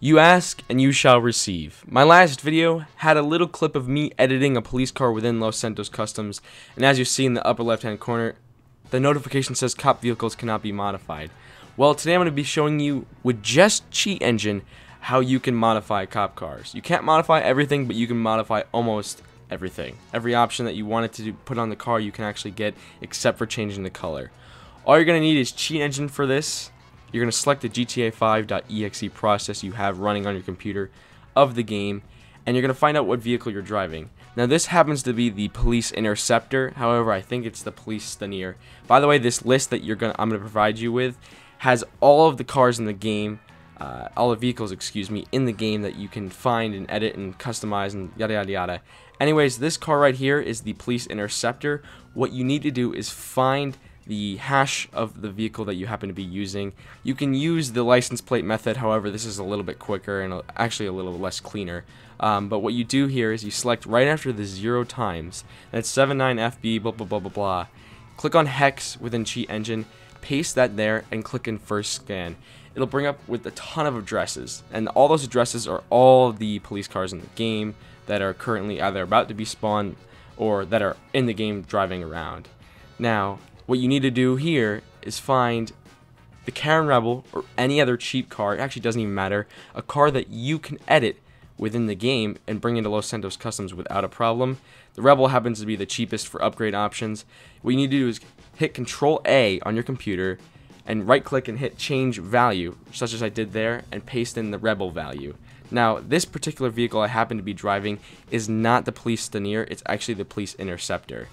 You ask and you shall receive. My last video had a little clip of me editing a police car within Los Santos Customs, and as you see in the upper left hand corner, the notification says cop vehicles cannot be modified. Well, today I'm going to be showing you with just Cheat Engine how you can modify cop cars. You can't modify everything, but you can modify almost everything. Every option that you wanted to put on the car you can actually get, except for changing the color. All you're going to need is Cheat Engine for this. You're going to select the GTA5.exe process you have running on your computer of the game, and you're going to find out what vehicle you're driving. Now this happens to be the Police Interceptor, however I think it's the Police Stanier. By the way, this list that I'm going to provide you with has all of the cars in the game, all the vehicles, excuse me, in the game that you can find and edit and customize and yada yada yada. Anyways, this car right here is the Police Interceptor. What you need to do is find the hash of the vehicle that you happen to be using. You can use the license plate method, however this is a little bit quicker and actually a little less cleaner. But what you do here is you select right after the 0 times, that's 79FB blah blah blah blah blah. Click on Hex within Cheat Engine, paste that there, and click in First Scan. It'll bring up with a ton of addresses, and all those addresses are all the police cars in the game that are currently either about to be spawned or that are in the game driving around. Now what you need to do here is find the Karen Rebel or any other cheap car, it actually doesn't even matter, a car that you can edit within the game and bring into Los Santos Customs without a problem. The Rebel happens to be the cheapest for upgrade options. What you need to do is hit Control A on your computer and right click and hit change value, such as I did there, and paste in the Rebel value. Now this particular vehicle I happen to be driving is not the Police Stanier, it's actually the Police Interceptor.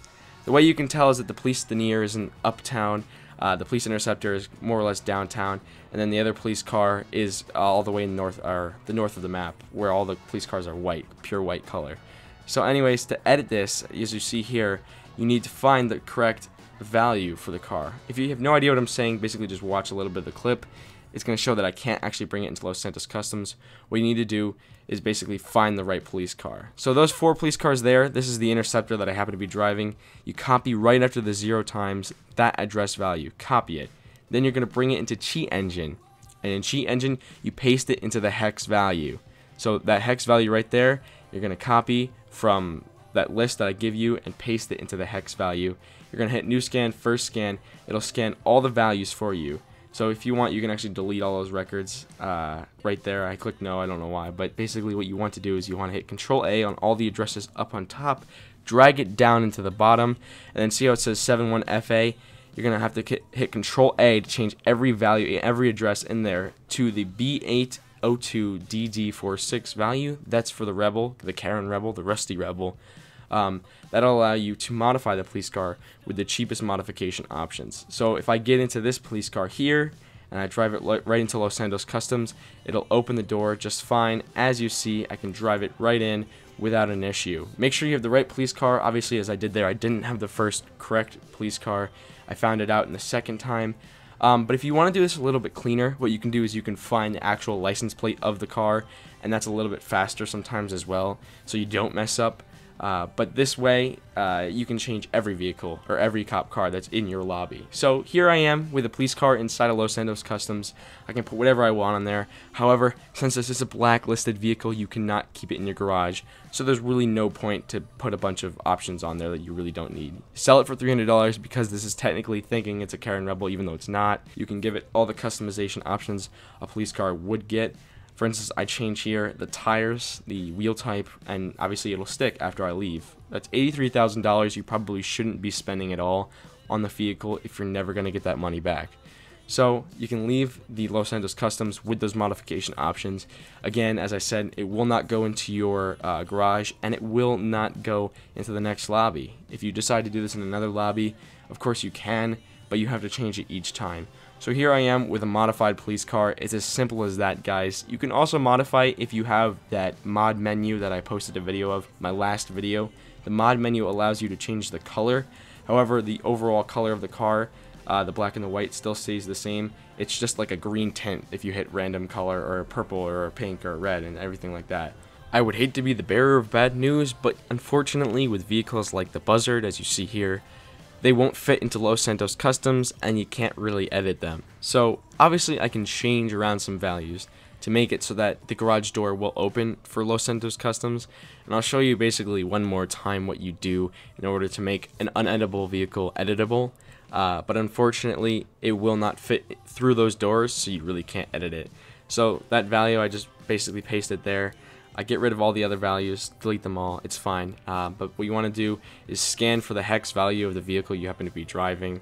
The way you can tell is that the Police Stanier is in uptown, the Police Interceptor is more or less downtown, and then the other police car is all the way in north, or the north of the map, where all the police cars are white, pure white color. So anyways, to edit this, as you see here, you need to find the correct value for the car. If you have no idea what I'm saying, basically just watch a little bit of the clip. It's going to show that I can't actually bring it into Los Santos Customs. What you need to do is basically find the right police car. So those 4 police cars there, this is the Interceptor that I happen to be driving. You copy right after the 0 times that address value. Copy it. Then you're going to bring it into Cheat Engine. And in Cheat Engine, you paste it into the hex value. So that hex value right there, you're going to copy from that list that I give you and paste it into the hex value. You're going to hit New Scan, First Scan. It'll scan all the values for you. So if you want, you can actually delete all those records right there. I clicked no, I don't know why. But basically what you want to do is you want to hit Control A on all the addresses up on top, drag it down into the bottom, and then see how it says 71FA? You're going to have to hit Control A to change every value, every address in there to the B802DD46 value. That's for the Rebel, the Karen Rebel, the Rusty Rebel. That'll allow you to modify the police car with the cheapest modification options. So if I get into this police car here and I drive it right into Los Santos Customs, it'll open the door just fine. As you see, I can drive it right in without an issue. Make sure you have the right police car. Obviously, as I did there, I didn't have the first correct police car. I found it out in the second time. But if you want to do this a little bit cleaner, what you can do is you can find the actual license plate of the car, and that's a little bit faster sometimes as well, so you don't mess up. But this way, you can change every vehicle or every cop car that's in your lobby. So here I am with a police car inside of Los Santos Customs. I can put whatever I want on there. However, since this is a blacklisted vehicle, you cannot keep it in your garage. So there's really no point to put a bunch of options on there that you really don't need. Sell it for $300 because this is technically thinking it's a Karen Rebel, even though it's not. You can give it all the customization options a police car would get. For instance, I change here the tires, the wheel type, and obviously it'll stick after I leave. That's $83,000 you probably shouldn't be spending at all on the vehicle if you're never going to get that money back. So you can leave the Los Santos Customs with those modification options. Again, as I said, it will not go into your garage, and it will not go into the next lobby. If you decide to do this in another lobby, of course you can, but you have to change it each time. So here I am with a modified police car. It's as simple as that, guys. You can also modify if you have that mod menu that I posted a video of, my last video. The mod menu allows you to change the color. However, the overall color of the car, the black and the white, still stays the same. It's just like a green tint if you hit random color, or a purple or a pink or a red and everything like that. I would hate to be the bearer of bad news, but unfortunately with vehicles like the Buzzard, as you see here, they won't fit into Los Santos Customs, and you can't really edit them. So obviously I can change around some values. to make it so that the garage door will open for Los Santos Customs. And I'll show you basically one more time what you do in order to make an uneditable vehicle editable. But unfortunately, it will not fit through those doors, so you really can't edit it. So that value, I just basically pasted there. I get rid of all the other values, delete them all, it's fine. But what you want to do is scan for the hex value of the vehicle you happen to be driving.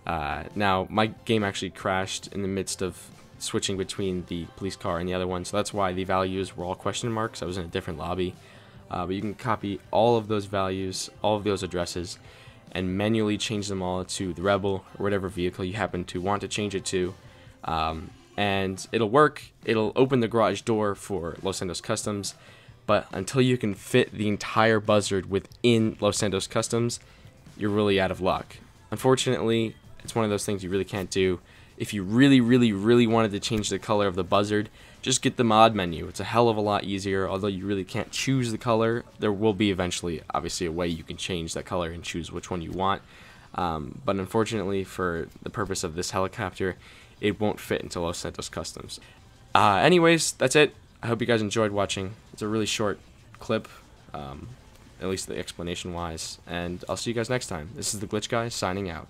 Now, my game actually crashed in the midst of switching between the police car and the other one, so that's why the values were all question marks. I was in a different lobby. But you can copy all of those values, all of those addresses, and manually change them all to the Rebel or whatever vehicle you happen to want to change it to. And it'll work. It'll open the garage door for Los Santos Customs, but until you can fit the entire buzzard within Los Santos Customs, you're really out of luck. Unfortunately, it's one of those things you really can't do. If you really wanted to change the color of the buzzard, just get the mod menu. It's a hell of a lot easier. Although you really can't choose the color, there will be eventually obviously a way you can change that color and choose which one you want. But unfortunately, for the purpose of this helicopter, it won't fit into Los Santos Customs. Anyways, that's it. I hope you guys enjoyed watching. It's a really short clip, at least the explanation wise, and I'll see you guys next time. This is the GlitchGuy signing out.